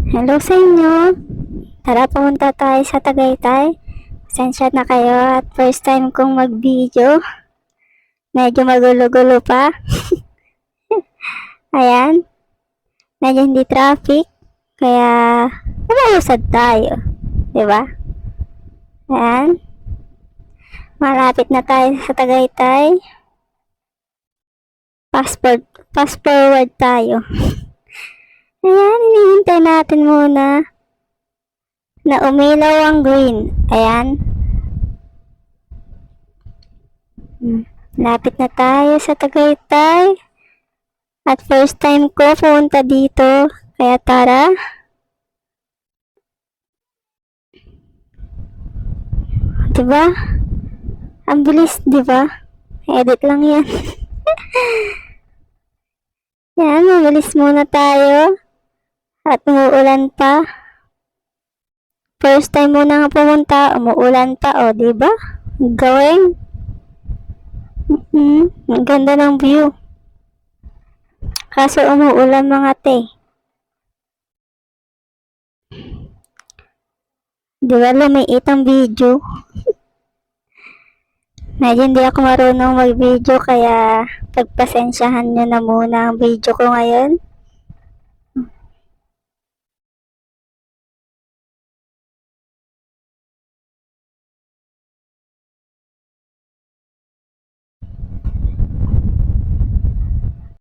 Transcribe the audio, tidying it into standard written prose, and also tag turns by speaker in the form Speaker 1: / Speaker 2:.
Speaker 1: Hello sa inyo. Tara, pumunta tayo sa Tagaytay. Pasensya na kayo at first time kong mag-video. Medyo magulo-gulo pa. Ayan. Medyo hindi traffic. Kaya, umausad tayo. Diba? Ayan. Malapit na tayo sa Tagaytay. Fast forward tayo. Ayan, hinihintay natin muna na umilaw ang green. Ayan. Lapit na tayo sa Tagaytay. At first time ko pumunta dito. Kaya tara. Diba? Ang bilis, diba? Edit lang yan. Yan, mabilis muna tayo. At umuulan pa. First time muna nga pumunta, umuulan pa, o, diba? Going. Ang ganda ng view. Kaso umuulan mga te. Diba lumiit ang video? Medyo hindi ako marunong mag-video kaya pagpasensyahan nyo na muna ang video ko ngayon.